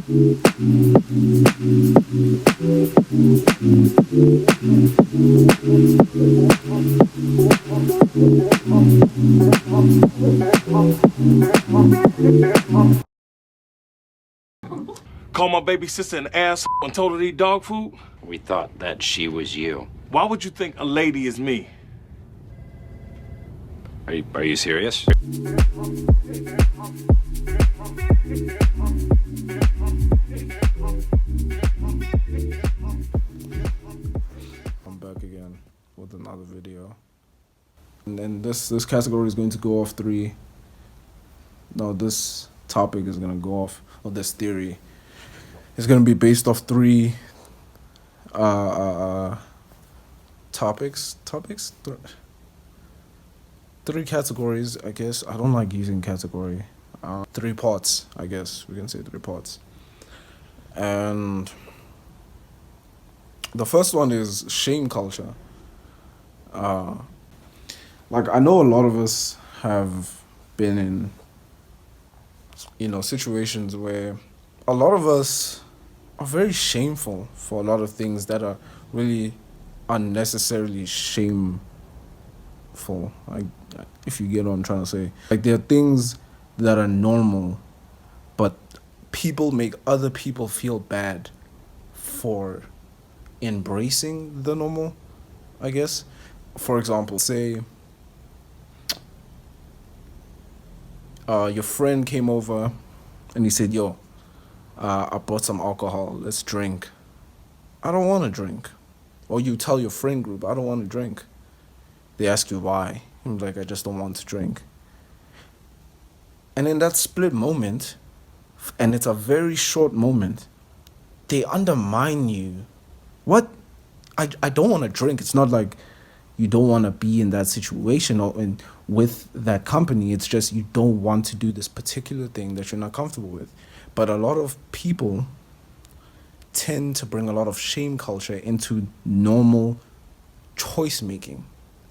Call my baby sister an ass and told her to eat dog food? We thought that she was you. Why would you think a lady is me? Are you serious? I'm back again with another video. And then this category is going to go off three. No, this topic is going to go off, or this theory is going to be based off three three categories, I guess. I don't like using category. 3 parts, I guess we can say 3 parts. And the first one is shame culture. Like, I know a lot of us have been in, situations where a lot of us are very shameful for a lot of things that are really unnecessarily shameful. Like, if you get what I'm trying to say. Like, there are things that are normal, but people make other people feel bad for embracing the normal, I guess. For example, say your friend came over and he said, yo, I brought some alcohol, let's drink. I don't want to drink. Or you tell your friend group, I don't want to drink. They ask you why. I'm like, I just don't want to drink. And in that split moment, and it's a very short moment, they undermine you. What? I don't want to drink. It's not like you don't want to be in that situation or with that company. It's just you don't want to do this particular thing that you're not comfortable with. But a lot of people tend to bring a lot of shame culture into normal choice making.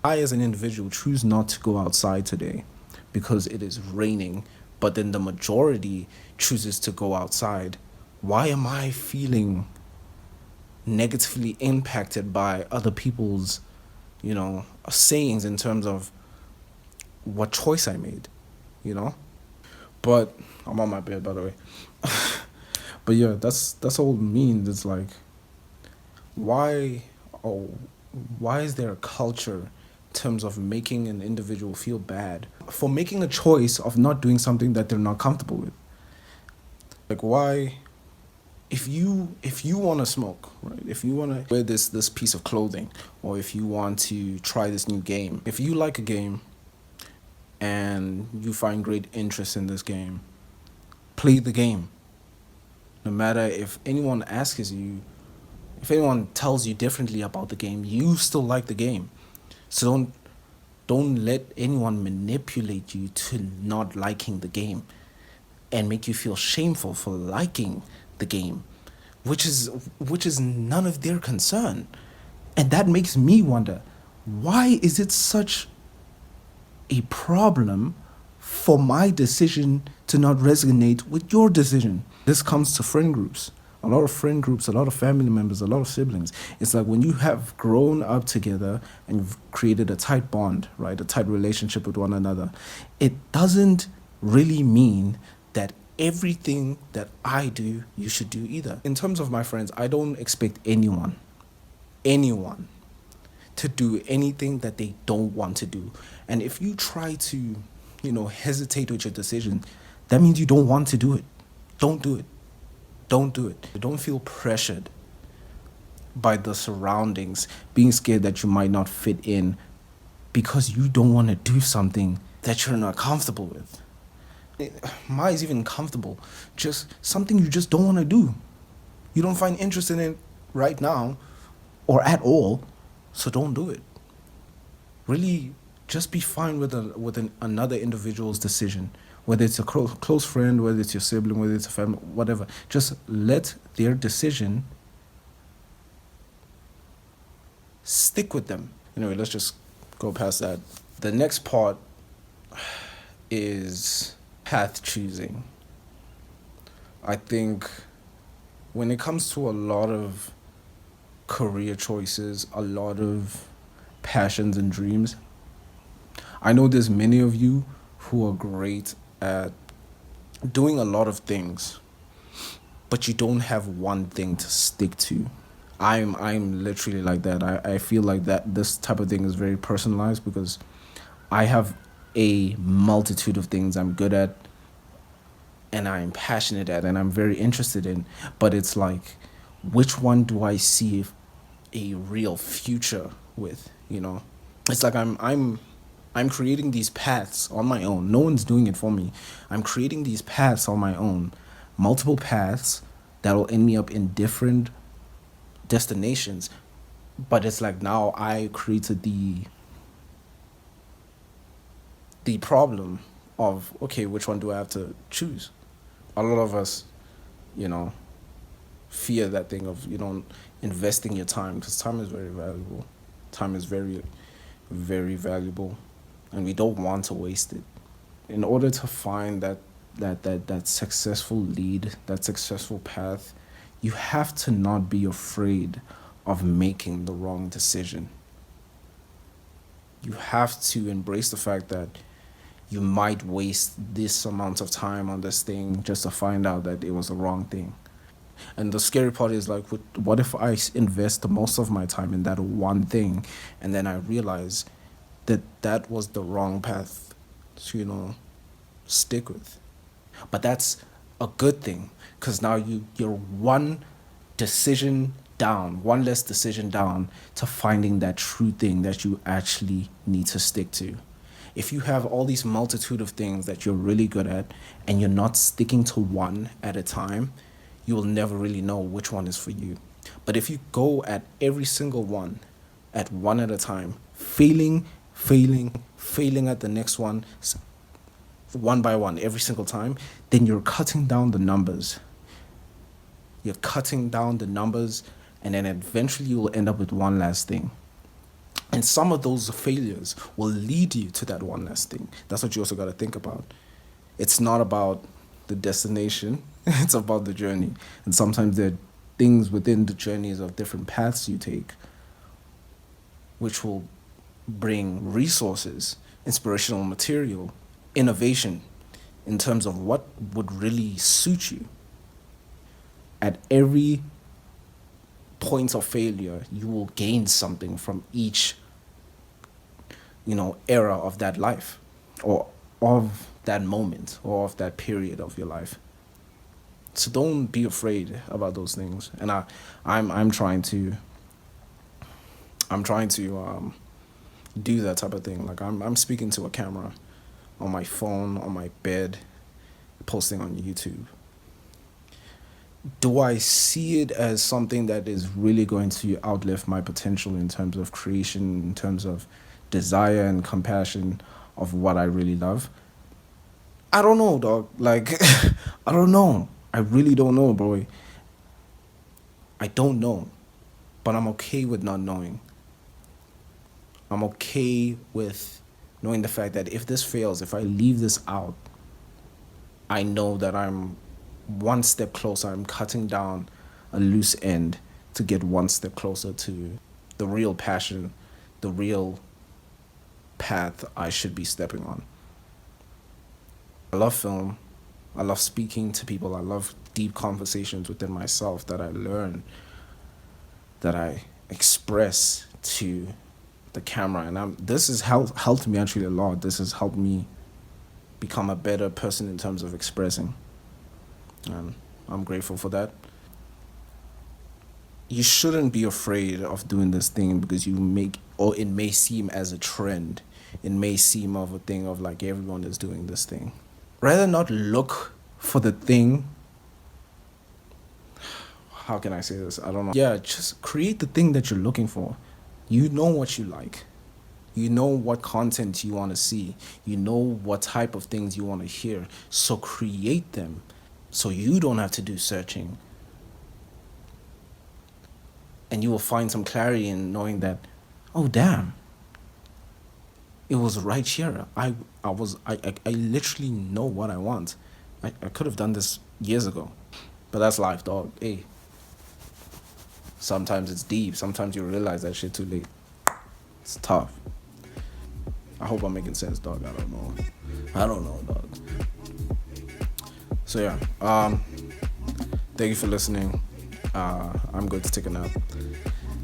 I, as an individual, choose not to go outside today because it is raining, but then the majority chooses to go outside. Why am I feeling negatively impacted by other people's, sayings in terms of what choice I made, But I'm on my bed, by the way. But yeah, that's all it means. It's like, why is there a culture in terms of making an individual feel bad for making a choice of not doing something that they're not comfortable with? Like, why, if you want to smoke, right? If you want to wear this piece of clothing, or if you want to try this new game, if you like a game and you find great interest in this game, play the game. No matter if anyone asks you, if anyone tells you differently about the game, you still like the game. So don't let anyone manipulate you to not liking the game and make you feel shameful for liking the game, which is none of their concern. And that makes me wonder, why is it such a problem for my decision to not resonate with your decision? This comes to friend groups. A lot of friend groups, a lot of family members, a lot of siblings. It's like when you have grown up together and you've created a tight bond, right? A tight relationship with one another. It doesn't really mean that everything that I do, you should do either. In terms of my friends, I don't expect anyone to do anything that they don't want to do. And if you try to, hesitate with your decision, that means you don't want to do it. Don't do it. Don't do it. Don't feel pressured by the surroundings, being scared that you might not fit in because you don't want to do something that you're not comfortable with. Mine is even comfortable. Just something you just don't want to do. You don't find interest in it right now or at all, so don't do it. Really, just be fine with another individual's decision. Whether it's a close friend, whether it's your sibling, whether it's a family, whatever. Just let their decision stick with them. Anyway, let's just go past that. The next part is path choosing. I think when it comes to a lot of career choices, a lot of passions and dreams, I know there's many of you who are great at doing a lot of things, but you don't have one thing to stick to. I'm literally like that. I feel like that this type of thing is very personalized because I have a multitude of things I'm good at and I'm passionate at and I'm very interested in, but it's like, which one do I see a real future with, you know? It's like I'm creating these paths on my own. No one's doing it for me. I'm creating these paths on my own, multiple paths that will end me up in different destinations. But it's like now I created the problem of, okay, which one do I have to choose? A lot of us, you know, fear that thing of, you know, investing your time, because time is very valuable. Time is very, very valuable, and we don't want to waste it. In order to find that successful lead, that successful path, you have to not be afraid of making the wrong decision. You have to embrace the fact that you might waste this amount of time on this thing just to find out that it was the wrong thing. And the scary part is like, what if I invest the most of my time in that one thing and then I realize that that was the wrong path to, you know, stick with? But that's a good thing, because now you're one decision down, one less decision down to finding that true thing that you actually need to stick to. If you have all these multitude of things that you're really good at and you're not sticking to one at a time, you will never really know which one is for you. But if you go at every single one at one at a time, failing at the next one, one by one, every single time, then you're cutting down the numbers. You're cutting down the numbers, and then eventually you will end up with one last thing. And some of those failures will lead you to that one last thing. That's what you also got to think about. It's not about the destination, it's about the journey. And sometimes there are things within the journeys of different paths you take which will bring resources, inspirational material, innovation in terms of what would really suit you. At every point of failure, you will gain something from each, you know, era of that life, or of that moment, or of that period of your life. So don't be afraid about those things. And I'm trying to do that type of thing. Like I'm speaking to a camera on my phone, on my bed, posting on YouTube. Do I see it as something that is really going to outlive my potential in terms of creation, in terms of desire and compassion of what I really love? I don't know, dog. Like, I don't know. I really don't know, bro. I don't know. But I'm okay with not knowing. I'm okay with knowing the fact that if this fails, if I leave this out, I know that I'm one step closer. I'm cutting down a loose end to get one step closer to the real passion, the real path I should be stepping on. I love film. I love speaking to people. I love deep conversations within myself that I learn, that I express to the camera. And this has helped me actually a lot. This has helped me become a better person in terms of expressing. And I'm grateful for that. You shouldn't be afraid of doing this thing because it may seem as a trend. It may seem of a thing of like everyone is doing this thing. Rather not look for the thing. How can I say this? I don't know. Yeah, just create the thing that you're looking for. You know what you like. You know what content you want to see. You know what type of things you want to hear. So create them so you don't have to do searching. And you will find some clarity in knowing that, oh damn, it was right here. I literally know what I want. I could have done this years ago. But that's life, dog. Hey, Sometimes it's deep. Sometimes you realize that shit too late. It's tough. I hope I'm making sense, dog. I don't know, dog. So yeah, thank you for listening. I'm going to take a nap.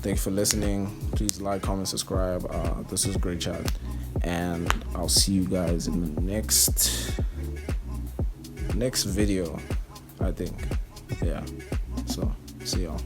Thank you for listening. Please like, comment, subscribe. This was a great chat, and I'll see you guys in the next video, I think. Yeah. So see y'all.